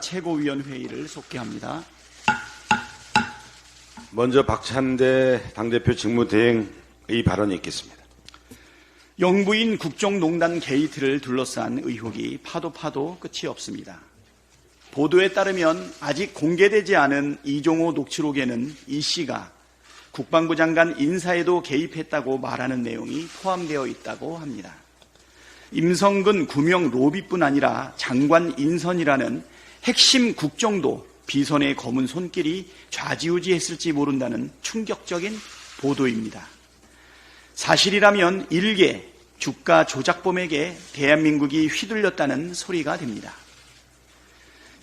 최고위원회의를 속개합니다. 먼저 박찬대 당대표 직무대행의 발언이 있겠습니다. 영부인 국정농단 게이트를 둘러싼 의혹이 파도 끝이 없습니다. 보도에 따르면 아직 공개되지 않은 이종호 녹취록에는 이 씨가 국방부 장관 인사에도 개입했다고 말하는 내용이 포함되어 있다고 합니다. 임성근 구명 로비뿐 아니라 장관 인선이라는 핵심 국정도 비선의 검은 손길이 좌지우지했을지 모른다는 충격적인 보도입니다. 사실이라면 일개 주가 조작범에게 대한민국이 휘둘렸다는 소리가 됩니다.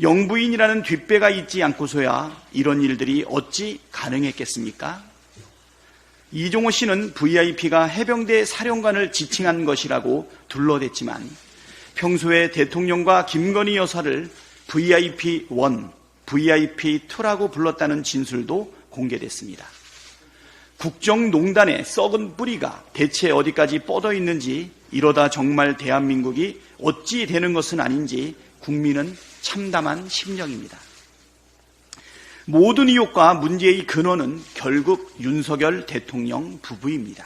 영부인이라는 뒷배가 있지 않고서야 이런 일들이 어찌 가능했겠습니까? 이종호 씨는 VIP가 해병대 사령관을 지칭한 것이라고 둘러댔지만 평소에 대통령과 김건희 여사를 VIP1, VIP2라고 불렀다는 진술도 공개됐습니다. 국정농단의 썩은 뿌리가 대체 어디까지 뻗어 있는지, 이러다 정말 대한민국이 어찌 되는 것은 아닌지 국민은 참담한 심령입니다. 모든 의혹과 문제의 근원은 결국 윤석열 대통령 부부입니다.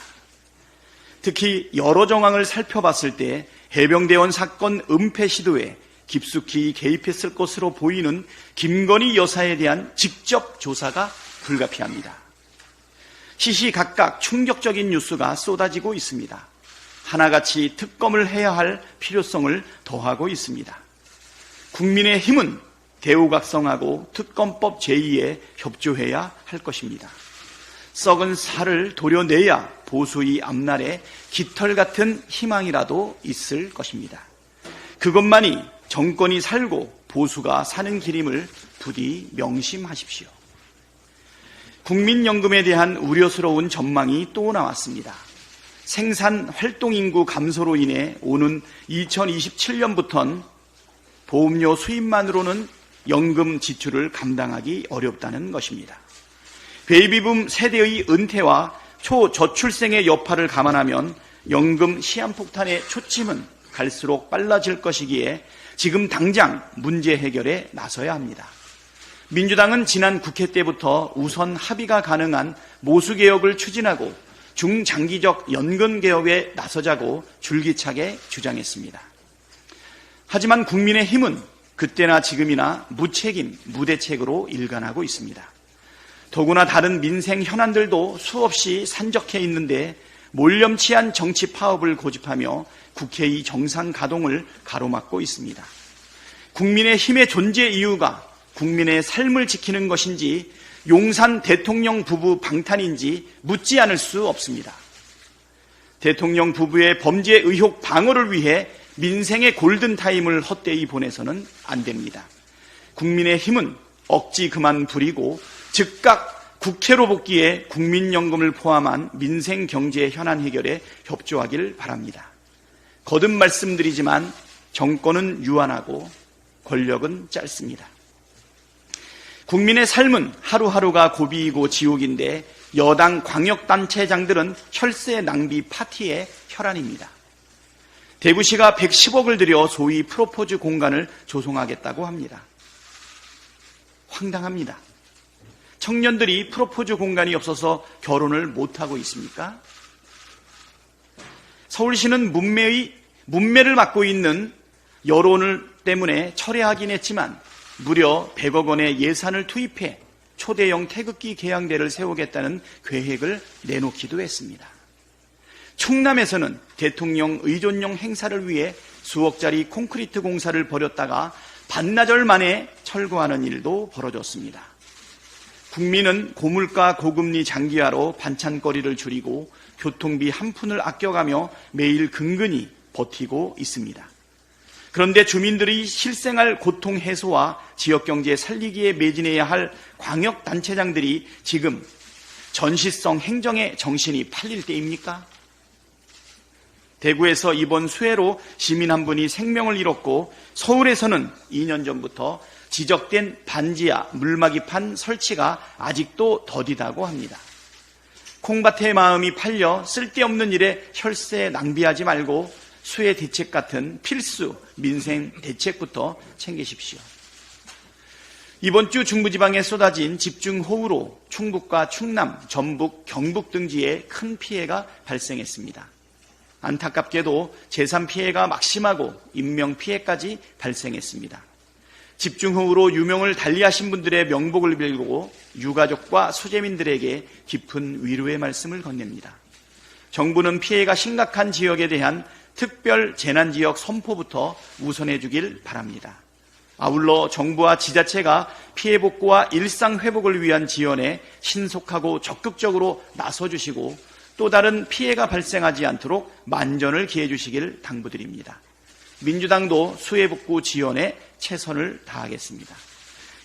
특히 여러 정황을 살펴봤을 때 해병대원 사건 은폐 시도에 깊숙이 개입했을 것으로 보이는 김건희 여사에 대한 직접 조사가 불가피합니다. 시시각각 충격적인 뉴스가 쏟아지고 있습니다. 하나같이 특검을 해야 할 필요성을 더하고 있습니다. 국민의힘은 대우각성하고 특검법 제2에 협조해야 할 것입니다. 썩은 살을 도려내야 보수의 앞날에 깃털 같은 희망이라도 있을 것입니다. 그것만이 정권이 살고 보수가 사는 길임을 부디 명심하십시오. 국민연금에 대한 우려스러운 전망이 또 나왔습니다. 생산 활동인구 감소로 인해 오는 2027년부터는 보험료 수입만으로는 연금 지출을 감당하기 어렵다는 것입니다. 베이비붐 세대의 은퇴와 초저출생의 여파를 감안하면 연금 시한폭탄의 초침은 갈수록 빨라질 것이기에 지금 당장 문제 해결에 나서야 합니다. 민주당은 지난 국회 때부터 우선 합의가 가능한 모수개혁을 추진하고 중장기적 연금개혁에 나서자고 줄기차게 주장했습니다. 하지만 국민의힘은 그때나 지금이나 무책임, 무대책으로 일관하고 있습니다. 더구나 다른 민생 현안들도 수없이 산적해 있는데 몰염치한 정치 파업을 고집하며 국회의 정상 가동을 가로막고 있습니다. 국민의힘의 존재 이유가 국민의 삶을 지키는 것인지 용산 대통령 부부 방탄인지 묻지 않을 수 없습니다. 대통령 부부의 범죄 의혹 방어를 위해 민생의 골든타임을 헛되이 보내서는 안 됩니다. 국민의힘은 억지 그만 부리고 즉각 국회로 복귀해 국민연금을 포함한 민생 경제 현안 해결에 협조하길 바랍니다. 거듭 말씀드리지만 정권은 유한하고 권력은 짧습니다. 국민의 삶은 하루하루가 고비이고 지옥인데 여당 광역단체장들은 혈세 낭비 파티의 혈안입니다. 대구시가 110억을 들여 소위 프로포즈 공간을 조성하겠다고 합니다. 황당합니다. 청년들이 프로포즈 공간이 없어서 결혼을 못하고 있습니까? 서울시는 문매를 맡고 있는 여론을 때문에 철회하긴 했지만 무려 100억 원의 예산을 투입해 초대형 태극기 개양대를 세우겠다는 계획을 내놓기도 했습니다. 충남에서는 대통령 의존용 행사를 위해 수억짜리 콘크리트 공사를 벌였다가 반나절 만에 철거하는 일도 벌어졌습니다. 국민은 고물가 고금리 장기화로 반찬거리를 줄이고 교통비 한 푼을 아껴가며 매일 근근히 버티고 있습니다. 그런데 주민들이 실생활 고통 해소와 지역경제 살리기에 매진해야 할 광역단체장들이 지금 전시성 행정의 정신이 팔릴 때입니까? 대구에서 이번 수해로 시민 한 분이 생명을 잃었고 서울에서는 2년 전부터 지적된 반지하 물막이판 설치가 아직도 더디다고 합니다. 콩밭의 마음이 팔려 쓸데없는 일에 혈세 낭비하지 말고 수해 대책 같은 필수 민생 대책부터 챙기십시오. 이번 주 중부지방에 쏟아진 집중호우로 충북과 충남, 전북, 경북 등지에 큰 피해가 발생했습니다. 안타깝게도 재산 피해가 막심하고 인명피해까지 발생했습니다. 집중호우로 유명을 달리하신 분들의 명복을 빌고 유가족과 수재민들에게 깊은 위로의 말씀을 건넵니다. 정부는 피해가 심각한 지역에 대한 특별 재난지역 선포부터 우선해 주길 바랍니다. 아울러 정부와 지자체가 피해 복구와 일상 회복을 위한 지원에 신속하고 적극적으로 나서주시고 또 다른 피해가 발생하지 않도록 만전을 기해 주시길 당부드립니다. 민주당도 수해 복구 지원에 최선을 다하겠습니다.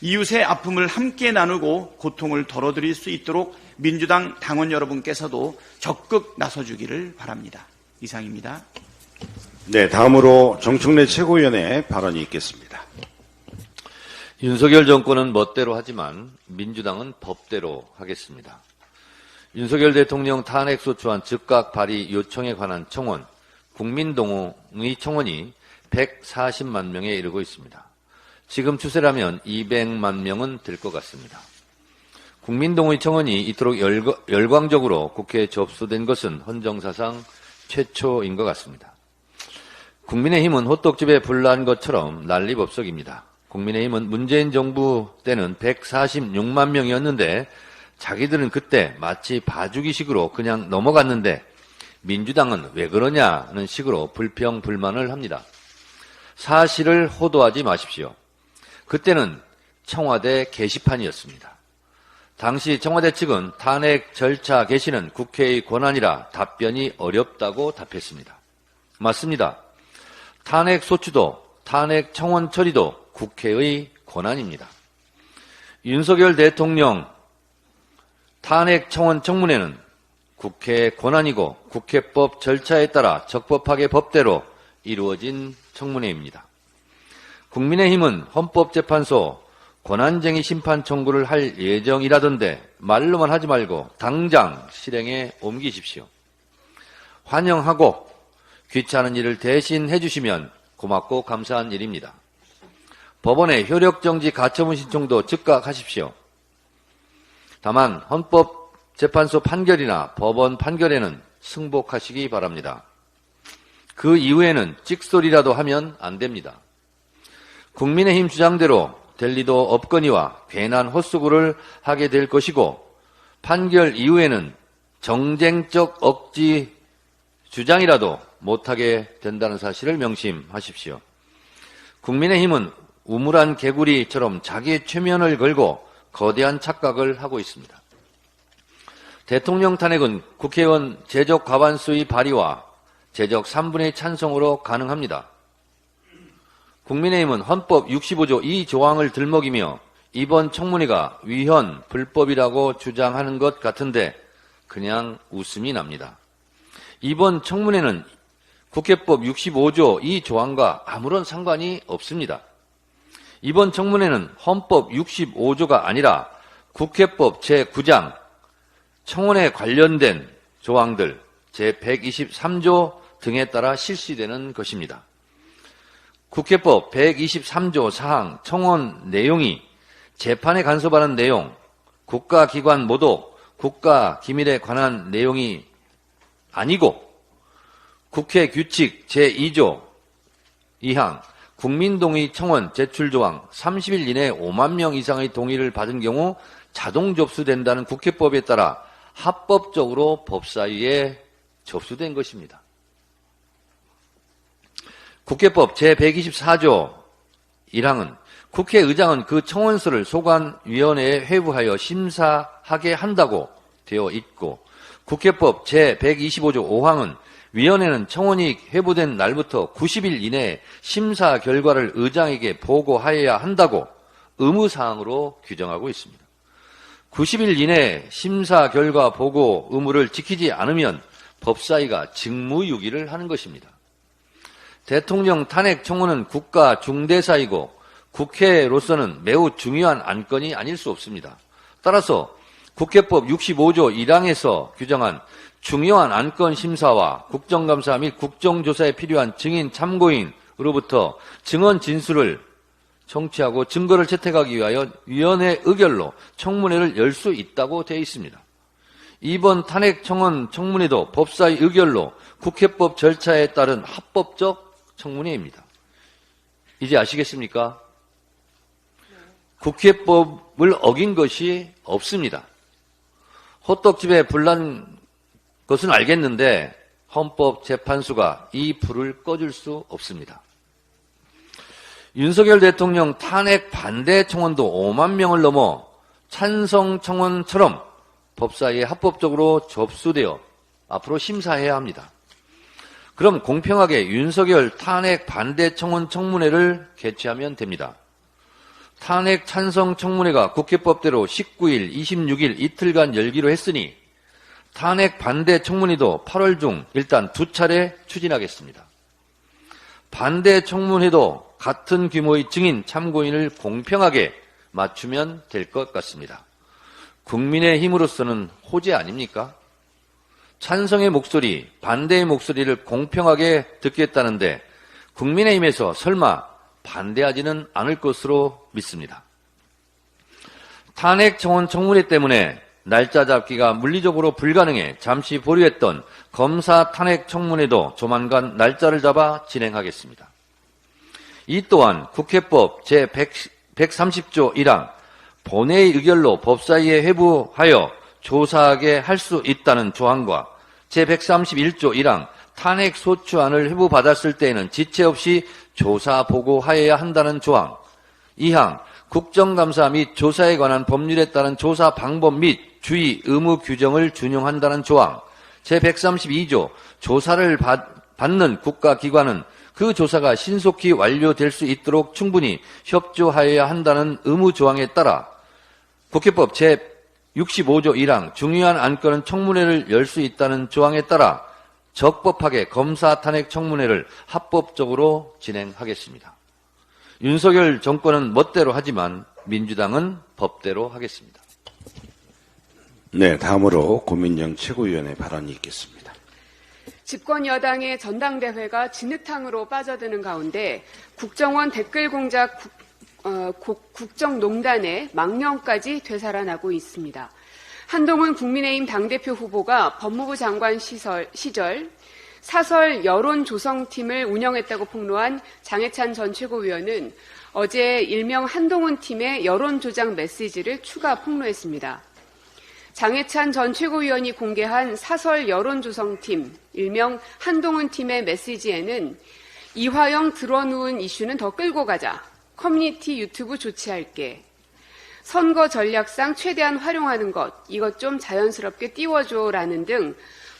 이웃의 아픔을 함께 나누고 고통을 덜어드릴 수 있도록 민주당 당원 여러분께서도 적극 나서주기를 바랍니다. 이상입니다. 네, 다음으로 정청래 최고위원의 발언이 있겠습니다. 윤석열 정권은 멋대로 하지만 민주당은 법대로 하겠습니다. 윤석열 대통령 탄핵소추안 즉각 발의 요청에 관한 청원, 국민동의 청원이 140만 명에 이르고 있습니다. 지금 추세라면 200만 명은 될 것 같습니다. 국민동의 청원이 이토록 열광적으로 국회에 접수된 것은 헌정사상 최초인 것 같습니다. 국민의힘은 호떡집에 불난 것처럼 난리법석입니다. 국민의힘은 문재인 정부 때는 146만 명이었는데 자기들은 그때 마치 봐주기식으로 그냥 넘어갔는데 민주당은 왜 그러냐는 식으로 불평 불만을 합니다. 사실을 호도하지 마십시오. 그때는 청와대 게시판이었습니다. 당시 청와대 측은 탄핵 절차 개시는 국회의 권한이라 답변이 어렵다고 답했습니다. 맞습니다. 탄핵 소추도 탄핵 청원 처리도 국회의 권한입니다. 윤석열 대통령 탄핵 청원 청문회는 국회의 권한이고 국회법 절차에 따라 적법하게 법대로 이루어진 청문회입니다. 국민의힘은 헌법재판소 권한쟁의 심판 청구를 할 예정이라던데 말로만 하지 말고 당장 실행에 옮기십시오. 환영하고 귀찮은 일을 대신 해주시면 고맙고 감사한 일입니다. 법원의 효력정지 가처분 신청도 즉각 하십시오. 다만 헌법재판소 판결이나 법원 판결에는 승복하시기 바랍니다. 그 이후에는 찍소리라도 하면 안 됩니다. 국민의힘 주장대로 될 리도 없거니와 괜한 헛수고를 하게 될 것이고 판결 이후에는 정쟁적 억지 주장이라도 못하게 된다는 사실을 명심하십시오. 국민의힘은 우물안 개구리처럼 자기의 최면을 걸고 거대한 착각을 하고 있습니다. 대통령 탄핵은 국회의원 제적 과반수의 발의와 제적 3분의 찬성으로 가능합니다. 국민의힘은 헌법 65조 2조항을 들먹이며 이번 청문회가 위헌, 불법이라고 주장하는 것 같은데 그냥 웃음이 납니다. 이번 청문회는 국회법 65조 2조항과 아무런 상관이 없습니다. 이번 청문회는 헌법 65조가 아니라 국회법 제9장 청원에 관련된 조항들 제123조 등에 따라 실시되는 것입니다. 국회법 123조 사항 청원 내용이 재판에 간섭하는 내용, 국가기관 모독, 국가기밀에 관한 내용이 아니고 국회 규칙 제2조 2항 국민동의 청원 제출조항 30일 이내 5만 명 이상의 동의를 받은 경우 자동 접수된다는 국회법에 따라 합법적으로 법사위에 접수된 것입니다. 국회법 제124조 1항은 국회의장은 그 청원서를 소관위원회에 회부하여 심사하게 한다고 되어 있고 국회법 제125조 5항은 위원회는 청원이 회부된 날부터 90일 이내에 심사 결과를 의장에게 보고하여야 한다고 의무사항으로 규정하고 있습니다. 90일 이내에 심사 결과 보고 의무를 지키지 않으면 법사위가 직무유기를 하는 것입니다. 대통령 탄핵 청원은 국가 중대사이고 국회로서는 매우 중요한 안건이 아닐 수 없습니다. 따라서 국회법 65조 1항에서 규정한 중요한 안건 심사와 국정감사 및 국정조사에 필요한 증인 참고인으로부터 증언 진술을 청취하고 증거를 채택하기 위하여 위원회 의결로 청문회를 열 수 있다고 되어 있습니다. 이번 탄핵 청원 청문회도 법사위 의결로 국회법 절차에 따른 합법적 청문회입니다. 이제 아시겠습니까? 국회법을 어긴 것이 없습니다. 호떡집에 불난 것은 알겠는데 헌법재판소가 이 불을 꺼줄 수 없습니다. 윤석열 대통령 탄핵 반대 청원도 5만 명을 넘어 찬성 청원처럼 법사위에 합법적으로 접수되어 앞으로 심사해야 합니다. 그럼 공평하게 윤석열 탄핵 반대 청원 청문회를 개최하면 됩니다. 탄핵 찬성 청문회가 국회법대로 19일, 26일 이틀간 열기로 했으니 탄핵 반대 청문회도 8월 중 일단 2차례 추진하겠습니다. 반대 청문회도 같은 규모의 증인, 참고인을 공평하게 맞추면 될 것 같습니다. 국민의힘으로서는 호재 아닙니까? 찬성의 목소리, 반대의 목소리를 공평하게 듣겠다는데 국민의힘에서 설마 반대하지는 않을 것으로 믿습니다. 탄핵 청원 청문회 때문에 날짜 잡기가 물리적으로 불가능해 잠시 보류했던 검사 탄핵 청문회도 조만간 날짜를 잡아 진행하겠습니다. 이 또한 국회법 제130조 1항 본회의 의결로 법사위에 회부하여 조사하게 할 수 있다는 조항과 제131조 1항 탄핵 소추안을 회부받았을 때에는 지체 없이 조사 보고하여야 한다는 조항, 2항 국정감사 및 조사에 관한 법률에 따른 조사 방법 및 주의, 의무 규정을 준용한다는 조항, 제132조 조사를 받는 국가기관은 그 조사가 신속히 완료될 수 있도록 충분히 협조하여야 한다는 의무 조항에 따라 국회법 제65조 1항 중요한 안건은 청문회를 열 수 있다는 조항에 따라 적법하게 검사 탄핵 청문회를 합법적으로 진행하겠습니다. 윤석열 정권은 멋대로 하지만 민주당은 법대로 하겠습니다. 네, 다음으로 고민정 최고위원의 발언이 있겠습니다. 집권 여당의 전당대회가 진흙탕으로 빠져드는 가운데 국정원 댓글 공작 국정농단의 망령까지 되살아나고 있습니다. 한동훈 국민의힘 당대표 후보가 법무부 장관 시절 사설 여론조성팀을 운영했다고 폭로한 장해찬 전 최고위원은 어제 일명 한동훈 팀의 여론조작 메시지를 추가 폭로했습니다. 장해찬 전 최고위원이 공개한 사설 여론조성팀, 일명 한동훈 팀의 메시지에는 이화영 드러누운 이슈는 더 끌고 가자, 커뮤니티 유튜브 조치할게, 선거 전략상 최대한 활용하는 것, 이것 좀 자연스럽게 띄워줘라는 등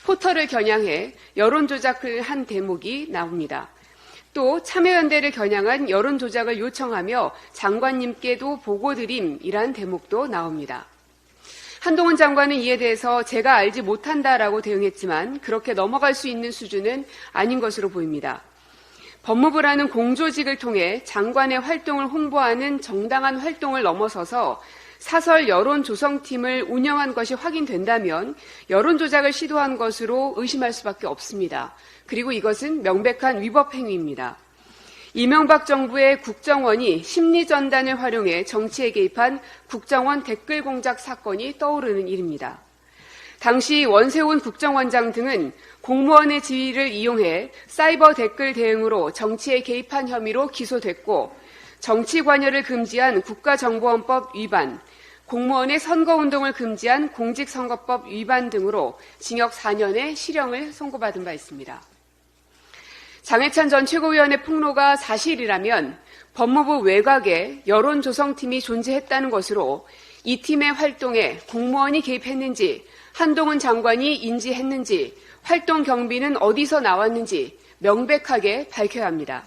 포털을 겨냥해 여론조작을 한 대목이 나옵니다. 또 참여연대를 겨냥한 여론조작을 요청하며 장관님께도 보고드림이란 대목도 나옵니다. 한동훈 장관은 이에 대해서 제가 알지 못한다라고 대응했지만 그렇게 넘어갈 수 있는 수준은 아닌 것으로 보입니다. 법무부라는 공조직을 통해 장관의 활동을 홍보하는 정당한 활동을 넘어서서 사설 여론조성팀을 운영한 것이 확인된다면 여론조작을 시도한 것으로 의심할 수밖에 없습니다. 그리고 이것은 명백한 위법 행위입니다. 이명박 정부의 국정원이 심리전단을 활용해 정치에 개입한 국정원 댓글 공작 사건이 떠오르는 일입니다. 당시 원세훈 국정원장 등은 공무원의 지위를 이용해 사이버 댓글 대응으로 정치에 개입한 혐의로 기소됐고 정치 관여를 금지한 국가정보원법 위반, 공무원의 선거운동을 금지한 공직선거법 위반 등으로 징역 4년의 실형을 선고받은 바 있습니다. 장해찬 전 최고위원의 폭로가 사실이라면 법무부 외곽에 여론조성팀이 존재했다는 것으로 이 팀의 활동에 공무원이 개입했는지, 한동훈 장관이 인지했는지, 활동 경비는 어디서 나왔는지 명백하게 밝혀야 합니다.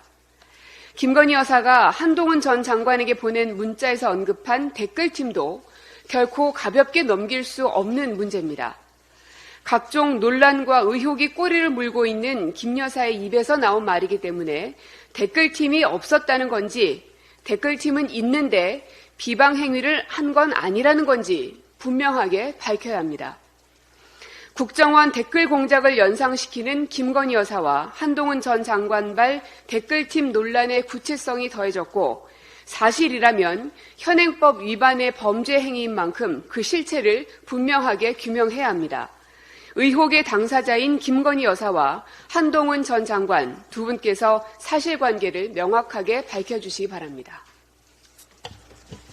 김건희 여사가 한동훈 전 장관에게 보낸 문자에서 언급한 댓글팀도 결코 가볍게 넘길 수 없는 문제입니다. 각종 논란과 의혹이 꼬리를 물고 있는 김 여사의 입에서 나온 말이기 때문에 댓글팀이 없었다는 건지 댓글팀은 있는데 비방 행위를 한 건 아니라는 건지 분명하게 밝혀야 합니다. 국정원 댓글 공작을 연상시키는 김건희 여사와 한동훈 전 장관발 댓글팀 논란의 구체성이 더해졌고 사실이라면 현행법 위반의 범죄 행위인 만큼 그 실체를 분명하게 규명해야 합니다. 의혹의 당사자인 김건희 여사와 한동훈 전 장관 두 분께서 사실관계를 명확하게 밝혀주시기 바랍니다.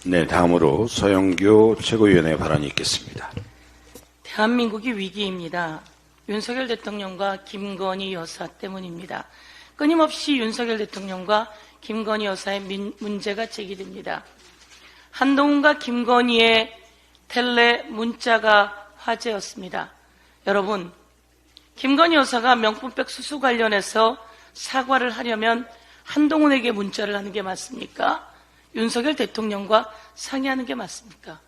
네, 다음으로 서영교 최고위원의 발언이 있겠습니다. 대한민국이 위기입니다. 윤석열 대통령과 김건희 여사 때문입니다. 끊임없이 윤석열 대통령과 김건희 여사의 문제가 제기됩니다. 한동훈과 김건희의 텔레 문자가 화제였습니다. 여러분, 김건희 여사가 명품백 수수 관련해서 사과를 하려면 한동훈에게 문자를 하는 게 맞습니까? 윤석열 대통령과 상의하는 게 맞습니까?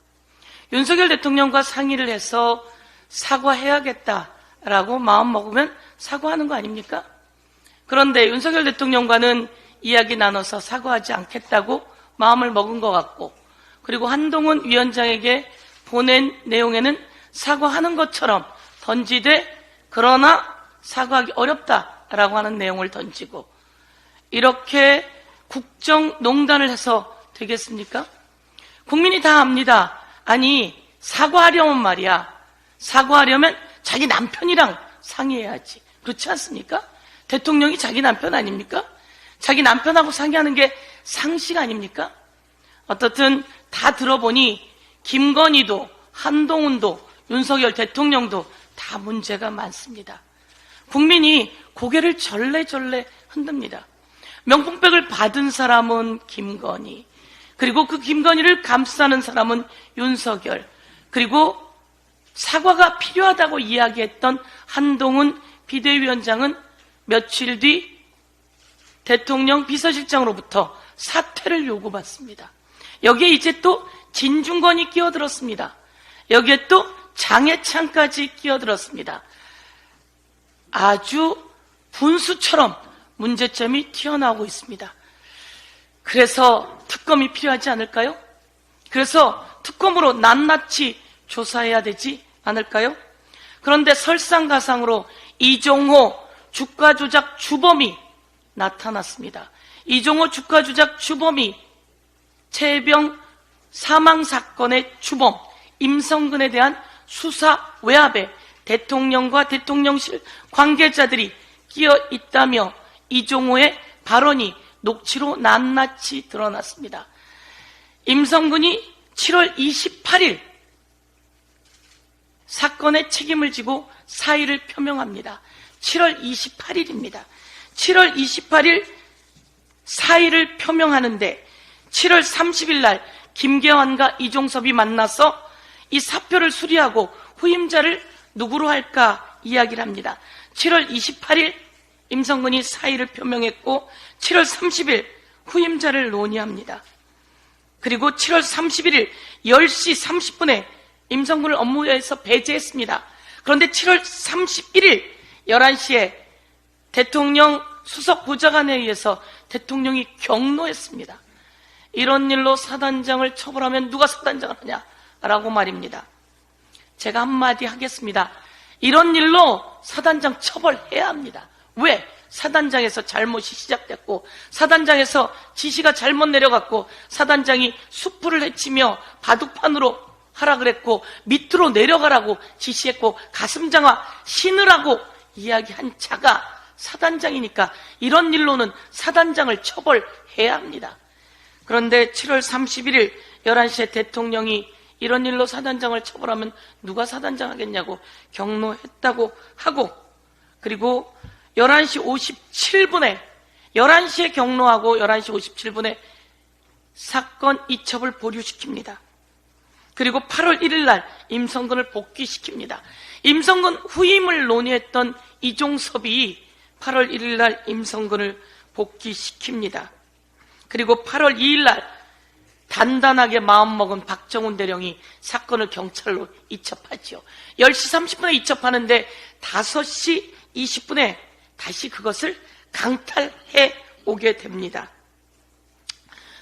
윤석열 대통령과 상의를 해서 사과해야겠다라고 마음 먹으면 사과하는 거 아닙니까? 그런데 윤석열 대통령과는 이야기 나눠서 사과하지 않겠다고 마음을 먹은 것 같고, 그리고 한동훈 위원장에게 보낸 내용에는 사과하는 것처럼 던지되 그러나 사과하기 어렵다라고 하는 내용을 던지고, 이렇게 국정농단을 해서 되겠습니까? 국민이 다 압니다. 아니, 사과하려면 말이야, 사과하려면 자기 남편이랑 상의해야지. 그렇지 않습니까? 대통령이 자기 남편 아닙니까? 자기 남편하고 상의하는 게 상식 아닙니까? 어떻든 다 들어보니 김건희도 한동훈도 윤석열 대통령도 다 문제가 많습니다. 국민이 고개를 절레절레 흔듭니다. 명품백을 받은 사람은 김건희, 그리고 그 김건희를 감싸는 사람은 윤석열, 그리고 사과가 필요하다고 이야기했던 한동훈 비대위원장은 며칠 뒤 대통령 비서실장으로부터 사퇴를 요구받습니다. 여기에 이제 또 진중권이 끼어들었습니다. 여기에 또 장해찬까지 끼어들었습니다. 아주 분수처럼 문제점이 튀어나오고 있습니다. 그래서 특검이 필요하지 않을까요? 그래서 특검으로 낱낱이 조사해야 되지 않을까요? 그런데 설상가상으로 이종호 주가 조작 주범이 나타났습니다. 이종호 주가 조작 주범이 최혜병 사망 사건의 주범 임성근에 대한 수사 외압에 대통령과 대통령실 관계자들이 끼어 있다며 이종호의 발언이 녹취로 낱낱이 드러났습니다. 임성근이 7월 28일 사건의 책임을 지고 사의를 표명합니다. 7월 28일입니다. 7월 28일 사의를 표명하는데 7월 30일 날 김계환과 이종섭이 만나서 이 사표를 수리하고 후임자를 누구로 할까 이야기를 합니다. 7월 28일 임성근이 사의를 표명했고 7월 30일 후임자를 논의합니다. 그리고 7월 31일 10시 30분에 임성근을 업무에서 배제했습니다. 그런데 7월 31일 11시에 대통령 수석 보좌관에 의해서 대통령이 경로했습니다. 이런 일로 사단장을 처벌하면 누가 사단장을 하냐라고 말입니다. 제가 한마디 하겠습니다. 이런 일로 사단장 처벌해야 합니다. 왜? 사단장에서 잘못이 시작됐고 사단장에서 지시가 잘못 내려갔고 사단장이 수풀을 헤치며 바둑판으로 하라 그랬고 밑으로 내려가라고 지시했고 가슴장화 신으라고 이야기한 자가 사단장이니까 이런 일로는 사단장을 처벌해야 합니다. 그런데 7월 31일 11시에 대통령이 이런 일로 사단장을 처벌하면 누가 사단장 하겠냐고 경로했다고 하고, 그리고 11시 57분에 11시에 경로하고 11시 57분에 사건 이첩을 보류시킵니다. 그리고 8월 1일 날 임성근을 복귀시킵니다. 임성근 후임을 논의했던 이종섭이 8월 1일 날 임성근을 복귀시킵니다. 그리고 8월 2일 날 단단하게 마음먹은 박정훈 대령이 사건을 경찰로 이첩하지요. 10시 30분에 이첩하는데 5시 20분에 다시 그것을 강탈해 오게 됩니다.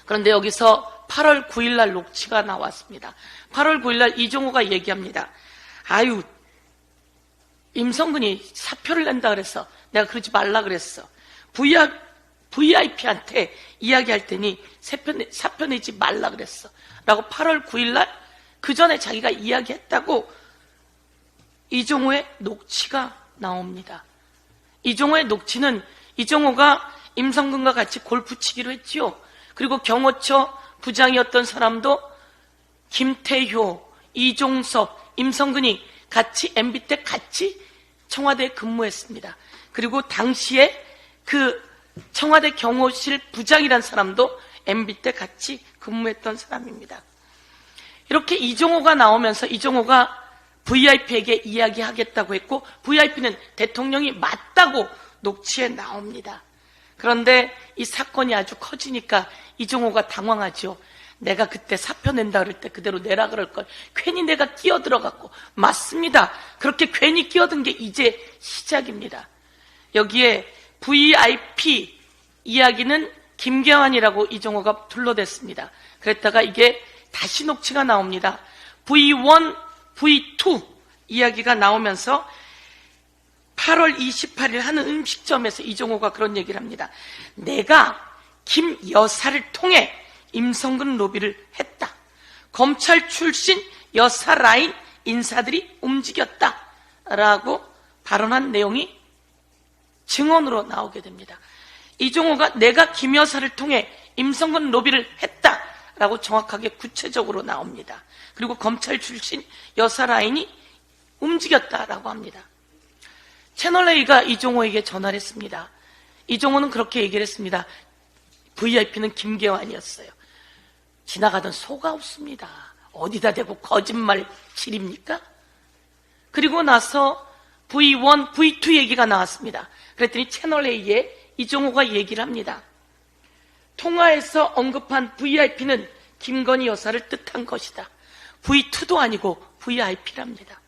그런데 여기서 8월 9일 날 녹취가 나왔습니다. 8월 9일 날 이종호가 얘기합니다. 아유, 임성근이 사표를 낸다 그랬어. 내가 그러지 말라 그랬어. VIP한테 이야기할 테니 사표 내지 말라 그랬어 라고 8월 9일 날 그 전에 자기가 이야기했다고 이종호의 녹취가 나옵니다. 이종호의 녹취는 이종호가 임성근과 같이 골프 치기로 했지요. 그리고 경호처 부장이었던 사람도 김태효, 이종섭, 임성근이 같이 MB 때 같이 청와대에 근무했습니다. 그리고 당시에 그 청와대 경호실 부장이란 사람도 MB 때 같이 근무했던 사람입니다. 이렇게 이종호가 나오면서 이종호가 VIP에게 이야기하겠다고 했고 VIP는 대통령이 맞다고 녹취에 나옵니다. 그런데 이 사건이 아주 커지니까 이종호가 당황하죠. 내가 그때 사표 낸다 그럴 때 그대로 내라 그럴 걸 괜히 내가 끼어들어갔고 맞습니다. 그렇게 괜히 끼어든 게 이제 시작입니다. 여기에 VIP 이야기는 김계환이라고 이종호가 둘러댔습니다. 그랬다가 이게 다시 녹취가 나옵니다. V1, V2 이야기가 나오면서 8월 28일 하는 음식점에서 이종호가 그런 얘기를 합니다. 내가 김 여사를 통해 임성근 로비를 했다. 검찰 출신 여사 라인 인사들이 움직였다. 라고 발언한 내용이 증언으로 나오게 됩니다. 이종호가 내가 김 여사를 통해 임성근 로비를 했다. 라고 정확하게 구체적으로 나옵니다. 그리고 검찰 출신 여사 라인이 움직였다라고 합니다. 채널A가 이종호에게 전화를 했습니다. 이종호는 그렇게 얘기를 했습니다. VIP는 김계환이었어요. 지나가던 소가 없습니다. 어디다 대고 거짓말 칠입니까? 그리고 나서 V1, V2 얘기가 나왔습니다. 그랬더니 채널A에 이종호가 얘기를 합니다. 통화에서 언급한 VIP는 김건희 여사를 뜻한 것이다. V2도 아니고 VIP랍니다.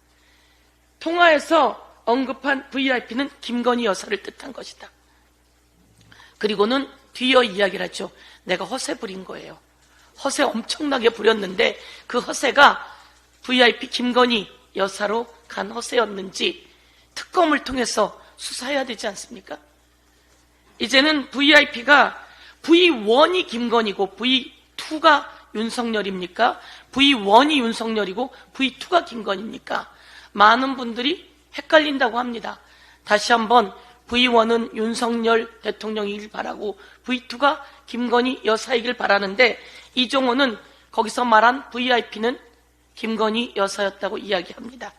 통화에서 언급한 VIP는 김건희 여사를 뜻한 것이다. 그리고는 뒤이어 이야기를 하죠. 내가 허세 부린 거예요. 허세 엄청나게 부렸는데 그 허세가 VIP 김건희 여사로 간 허세였는지 특검을 통해서 수사해야 되지 않습니까? 이제는 VIP가 V1이 김건희고 V2가 윤석열입니까? V1이 윤석열이고 V2가 김건희입니까? 많은 분들이 헷갈린다고 합니다. 다시 한번 V1은 윤석열 대통령이길 바라고 V2가 김건희 여사이길 바라는데 이종호는 거기서 말한 VIP는 김건희 여사였다고 이야기합니다.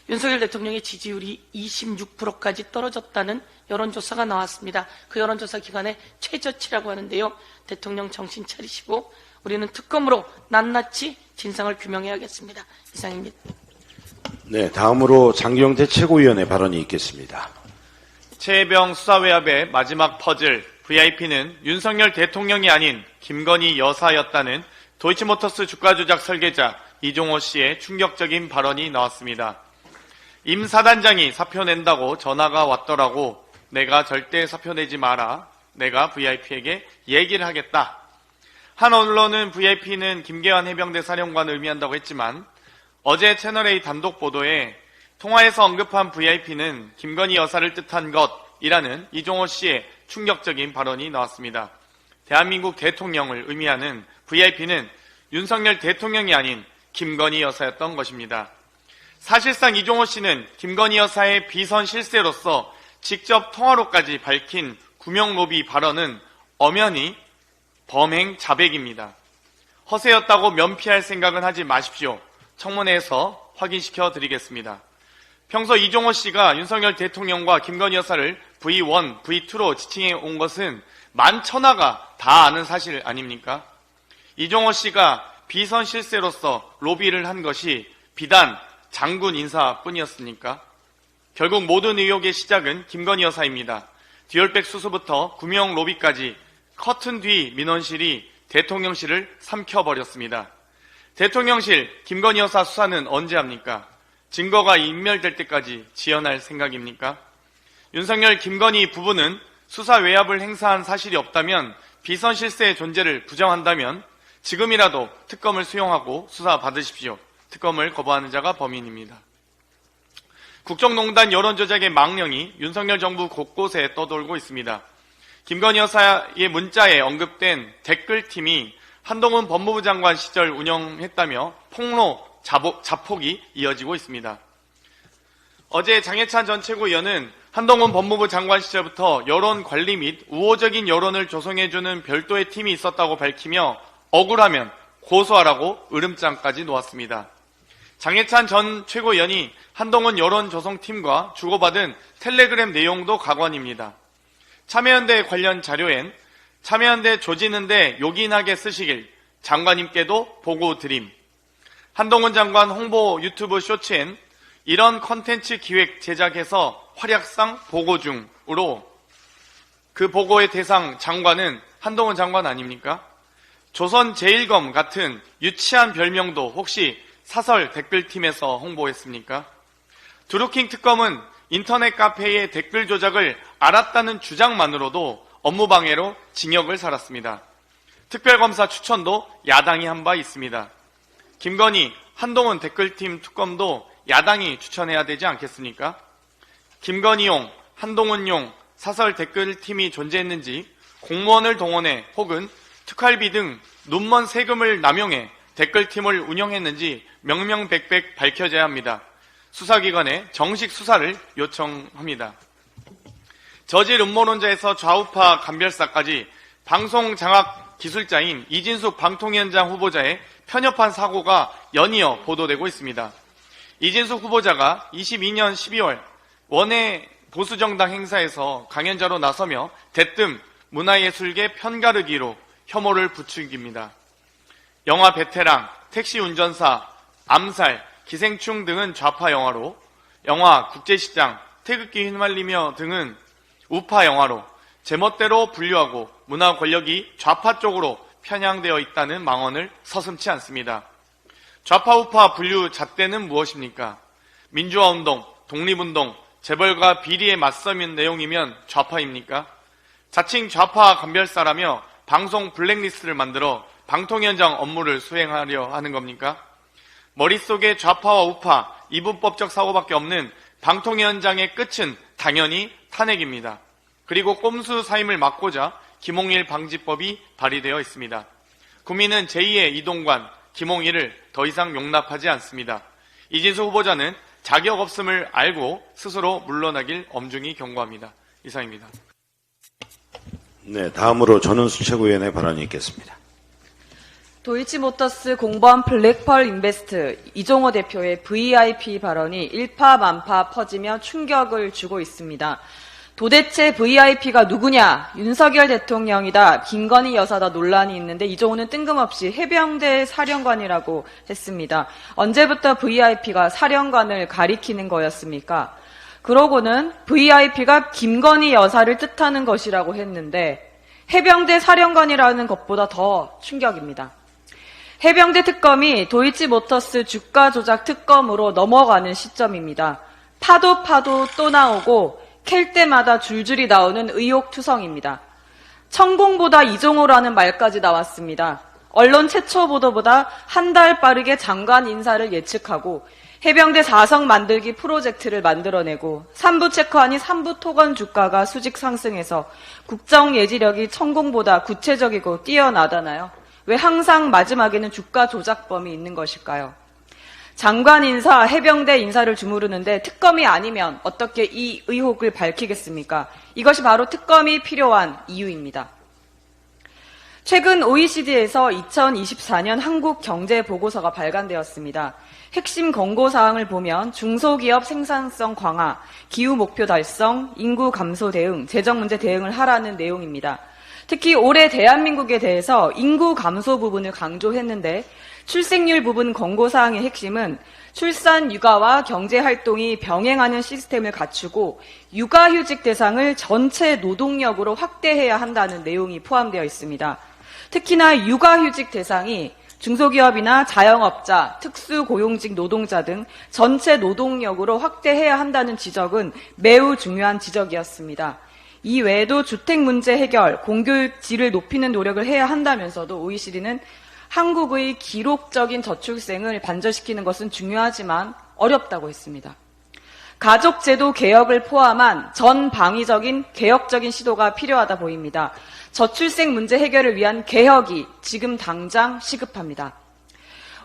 윤석열 대통령의 지지율이 26%까지 떨어졌다는 여론조사가 나왔습니다. 그 여론조사 기관의 최저치라고 하는데요. 대통령 정신 차리시고 우리는 특검으로 낱낱이 진상을 규명해야겠습니다. 이상입니다. 네, 다음으로 장경태 최고위원의 발언이 있겠습니다. 최혜병 수사외압의 마지막 퍼즐 VIP는 윤석열 대통령이 아닌 김건희 여사였다는 도이치모터스 주가 조작 설계자 이종호 씨의 충격적인 발언이 나왔습니다. 임 사단장이 사표 낸다고 전화가 왔더라고. 내가 절대 사표 내지 마라. 내가 VIP에게 얘기를 하겠다. 한 언론은 VIP는 김계환 해병대 사령관을 의미한다고 했지만 어제 채널A 단독 보도에 통화에서 언급한 VIP는 김건희 여사를 뜻한 것이라는 이종호 씨의 충격적인 발언이 나왔습니다. 대한민국 대통령을 의미하는 VIP는 윤석열 대통령이 아닌 김건희 여사였던 것입니다. 사실상 이종호 씨는 김건희 여사의 비선 실세로서 직접 통화로까지 밝힌 구명 로비 발언은 엄연히 범행 자백입니다. 허세였다고 면피할 생각은 하지 마십시오. 청문회에서 확인시켜 드리겠습니다. 평소 이종호 씨가 윤석열 대통령과 김건희 여사를 V1, V2로 지칭해 온 것은 만천하가 다 아는 사실 아닙니까? 이종호 씨가 비선 실세로서 로비를 한 것이 비단 장군 인사뿐이었습니까? 결국 모든 의혹의 시작은 김건희 여사입니다. 듀얼백 수수부터 구명 로비까지 커튼 뒤 민원실이 대통령실을 삼켜버렸습니다. 대통령실 김건희 여사 수사는 언제 합니까? 증거가 인멸될 때까지 지연할 생각입니까? 윤석열 김건희 부부는 수사 외압을 행사한 사실이 없다면 비선 실세의 존재를 부정한다면 지금이라도 특검을 수용하고 수사 받으십시오. 특검을 거부하는 자가 범인입니다. 국정농단 여론조작의 망령이 윤석열 정부 곳곳에 떠돌고 있습니다. 김건희 여사의 문자에 언급된 댓글팀이 한동훈 법무부 장관 시절 운영했다며 폭로 자폭이 이어지고 있습니다. 어제 장해찬 전 최고위원은 한동훈 법무부 장관 시절부터 여론 관리 및 우호적인 여론을 조성해주는 별도의 팀이 있었다고 밝히며 억울하면 고소하라고 으름장까지 놓았습니다. 장해찬 전 최고위원이 한동훈 여론 조성팀과 주고받은 텔레그램 내용도 가관입니다. 참여연대 관련 자료엔 참여연대 조지는데 요긴하게 쓰시길 장관님께도 보고 드림. 한동훈 장관 홍보 유튜브 쇼츠엔 이런 컨텐츠 기획 제작해서 활약상 보고 중으로 그 보고의 대상 장관은 한동훈 장관 아닙니까? 조선 제1검 같은 유치한 별명도 혹시 사설 댓글팀에서 홍보했습니까? 드루킹 특검은 인터넷 카페의 댓글 조작을 알았다는 주장만으로도 업무방해로 징역을 살았습니다. 특별검사 추천도 야당이 한 바 있습니다. 김건희, 한동훈 댓글팀 특검도 야당이 추천해야 되지 않겠습니까? 김건희용, 한동훈용 사설 댓글팀이 존재했는지 공무원을 동원해 혹은 특활비 등 눈먼 세금을 남용해 댓글팀을 운영했는지 명명백백 밝혀져야 합니다. 수사기관에 정식 수사를 요청합니다. 저질 음모론자에서 좌우파 감별사까지 방송 장악 기술자인 이진숙 방통위원장 후보자의 편협한 사고가 연이어 보도되고 있습니다. 이진숙 후보자가 22년 12월 원외 보수정당 행사에서 강연자로 나서며 대뜸 문화예술계 편가르기로 혐오를 부추깁니다. 영화 베테랑, 택시 운전사, 암살, 기생충 등은 좌파 영화로, 영화 국제시장, 태극기 휘말리며 등은 우파 영화로 제멋대로 분류하고 문화 권력이 좌파 쪽으로 편향되어 있다는 망언을 서슴지 않습니다. 좌파 우파 분류 잣대는 무엇입니까? 민주화운동, 독립운동, 재벌과 비리에 맞서는 내용이면 좌파입니까? 자칭 좌파 감별사라며 방송 블랙리스트를 만들어 방통위원장 업무를 수행하려 하는 겁니까? 머릿속에 좌파와 우파, 이분법적 사고밖에 없는 방통위원장의 끝은 당연히 탄핵입니다. 그리고 꼼수 사임을 막고자 김홍일 방지법이 발의되어 있습니다. 국민은 제2의 이동관, 김홍일을 더 이상 용납하지 않습니다. 이진숙 후보자는 자격 없음을 알고 스스로 물러나길 엄중히 경고합니다. 이상입니다. 네, 다음으로 전은수 최고위원의 발언이 있겠습니다. 도이치모터스 공범 블랙펄 인베스트 이종호 대표의 VIP 발언이 일파만파 퍼지며 충격을 주고 있습니다. 도대체 VIP가 누구냐? 윤석열 대통령이다, 김건희 여사다 논란이 있는데 이종호는 뜬금없이 해병대 사령관이라고 했습니다. 언제부터 VIP가 사령관을 가리키는 거였습니까? 그러고는 VIP가 김건희 여사를 뜻하는 것이라고 했는데 해병대 사령관이라는 것보다 더 충격입니다. 해병대 특검이 도이치모터스 주가 조작 특검으로 넘어가는 시점입니다. 파도 또 나오고 캘 때마다 줄줄이 나오는 의혹투성입니다. 천공보다 이종호라는 말까지 나왔습니다. 언론 최초 보도보다 한 달 빠르게 장관 인사를 예측하고 해병대 4성 만들기 프로젝트를 만들어내고 3부 체크하니 3부 토건 주가가 수직 상승해서 국정 예지력이 천공보다 구체적이고 뛰어나다나요? 왜 항상 마지막에는 주가 조작범이 있는 것일까요? 장관 인사, 해병대 인사를 주무르는데 특검이 아니면 어떻게 이 의혹을 밝히겠습니까? 이것이 바로 특검이 필요한 이유입니다. 최근 OECD에서 2024년 한국 경제 보고서가 발간되었습니다. 핵심 권고사항을 보면 중소기업 생산성 강화, 기후 목표 달성, 인구 감소 대응, 재정 문제 대응을 하라는 내용입니다. 특히 올해 대한민국에 대해서 인구 감소 부분을 강조했는데 출생률 부분 권고사항의 핵심은 출산, 육아와 경제활동이 병행하는 시스템을 갖추고 육아휴직 대상을 전체 노동력으로 확대해야 한다는 내용이 포함되어 있습니다. 특히나 육아휴직 대상이 중소기업이나 자영업자, 특수고용직 노동자 등 전체 노동력으로 확대해야 한다는 지적은 매우 중요한 지적이었습니다. 이 외에도 주택 문제 해결, 공교육 질을 높이는 노력을 해야 한다면서도 OECD는 한국의 기록적인 저출생을 반전시키는 것은 중요하지만 어렵다고 했습니다. 가족제도 개혁을 포함한 전방위적인 개혁적인 시도가 필요하다 보입니다. 저출생 문제 해결을 위한 개혁이 지금 당장 시급합니다.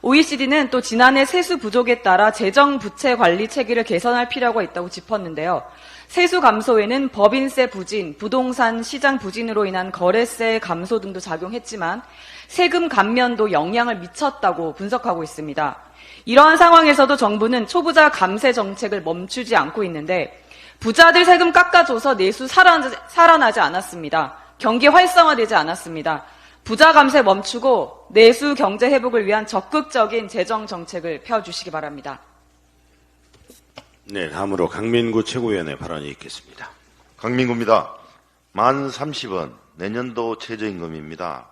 OECD는 또 지난해 세수 부족에 따라 재정 부채 관리 체계를 개선할 필요가 있다고 짚었는데요. 세수 감소에는 법인세 부진, 부동산 시장 부진으로 인한 거래세 감소 등도 작용했지만 세금 감면도 영향을 미쳤다고 분석하고 있습니다. 이러한 상황에서도 정부는 초부자 감세 정책을 멈추지 않고 있는데 부자들 세금 깎아줘서 내수 살아나지 않았습니다. 경기 활성화되지 않았습니다. 부자 감세 멈추고 내수 경제 회복을 위한 적극적인 재정 정책을 펴주시기 바랍니다. 네, 다음으로 강민구 최고위원의 발언이 있겠습니다. 강민구입니다. 만 30원 내년도 최저임금입니다.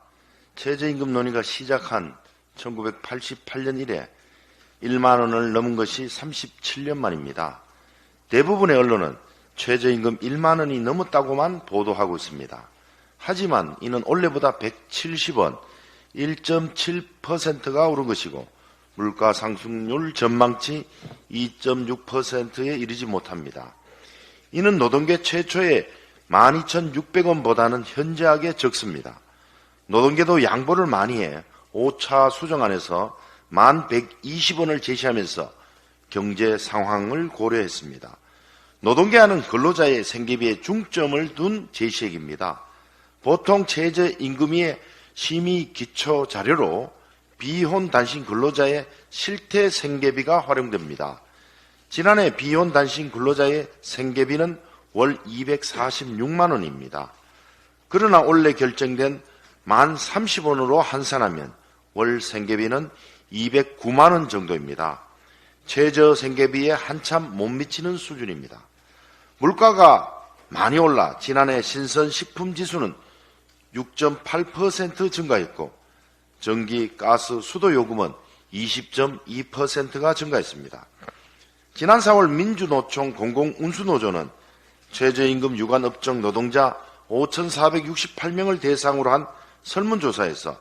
최저임금 논의가 시작한 1988년 이래 1만 원을 넘은 것이 37년 만입니다. 대부분의 언론은 최저임금 1만 원이 넘었다고만 보도하고 있습니다. 하지만 이는 올해보다 170원, 1.7%가 오른 것이고 물가 상승률 전망치 2.6%에 이르지 못합니다. 이는 노동계 최초의 12,600원보다는 현저하게 적습니다. 노동계도 양보를 많이 해 5차 수정안에서 1,120원을 제시하면서 경제 상황을 고려했습니다. 노동계안은 근로자의 생계비에 중점을 둔 제시액입니다. 보통 최저임금위의 심의 기초 자료로 비혼 단신 근로자의 실태 생계비가 활용됩니다. 지난해 비혼 단신 근로자의 생계비는 월 246만 원입니다. 그러나 올해 결정된 1030원으로 환산하면 월 생계비는 209만 원 정도입니다. 최저 생계비에 한참 못 미치는 수준입니다. 물가가 많이 올라 지난해 신선식품지수는 6.8% 증가했고 전기, 가스, 수도 요금은 20.2%가 증가했습니다. 지난 4월 민주노총 공공운수노조는 최저임금 유관 업종 노동자 5,468명을 대상으로 한 설문조사에서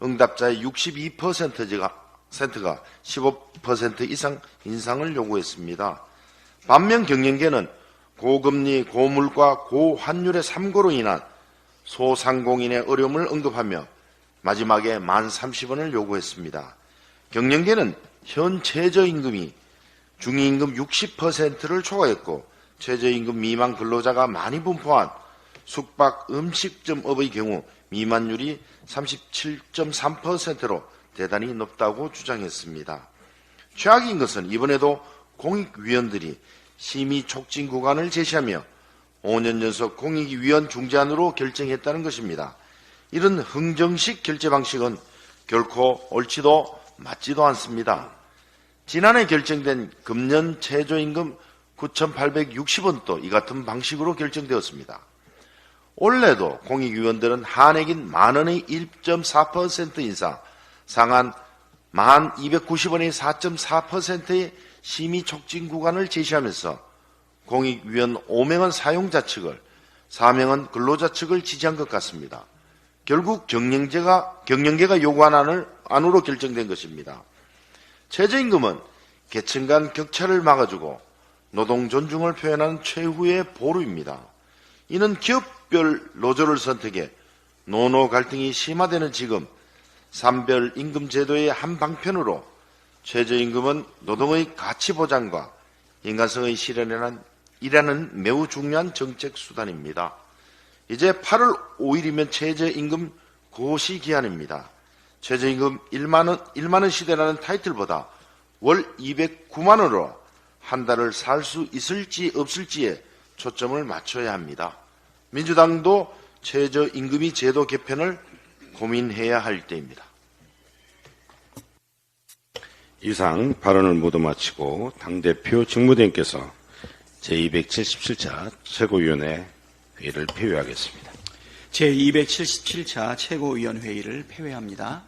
응답자의 62%가 15% 이상 인상을 요구했습니다. 반면 경영계는 고금리, 고물가, 고환율의 삼고로 인한 소상공인의 어려움을 언급하며 마지막에 1030원을 요구했습니다. 경영계는 현 최저임금이 중위임금 60%를 초과했고 최저임금 미만 근로자가 많이 분포한 숙박 음식점업의 경우 미만율이 37.3%로 대단히 높다고 주장했습니다. 최악인 것은 이번에도 공익위원들이 심의 촉진 구간을 제시하며 5년 연속 공익위원 중재안으로 결정했다는 것입니다. 이런 흥정식 결제 방식은 결코 옳지도 맞지도 않습니다. 지난해 결정된 금년 최저임금 9,860원도 이 같은 방식으로 결정되었습니다. 올해도 공익위원들은 한해긴 만원의 1.4% 인상, 상한 1,290원의 4.4%의 심의 촉진 구간을 제시하면서 공익위원 5명은 사용자 측을, 4명은 근로자 측을 지지한 것 같습니다. 결국 경영계가 요구한 안으로 결정된 것입니다. 최저임금은 계층 간 격차를 막아주고 노동 존중을 표현하는 최후의 보루입니다. 이는 기업별 노조를 선택해 노노 갈등이 심화되는 지금 산별 임금 제도의 한 방편으로 최저임금은 노동의 가치 보장과 인간성의 실현이라는 매우 중요한 정책 수단입니다. 이제 8월 5일이면 최저임금 고시 기한입니다. 최저임금 1만 원 시대라는 타이틀보다 월 209만 원으로 한 달을 살 수 있을지 없을지에 초점을 맞춰야 합니다. 민주당도 최저임금이 제도 개편을 고민해야 할 때입니다. 이상 발언을 모두 마치고 당대표 직무대행께서 제277차 최고위원회 회의를 폐회하겠습니다. 제277차 최고위원회의를 폐회합니다.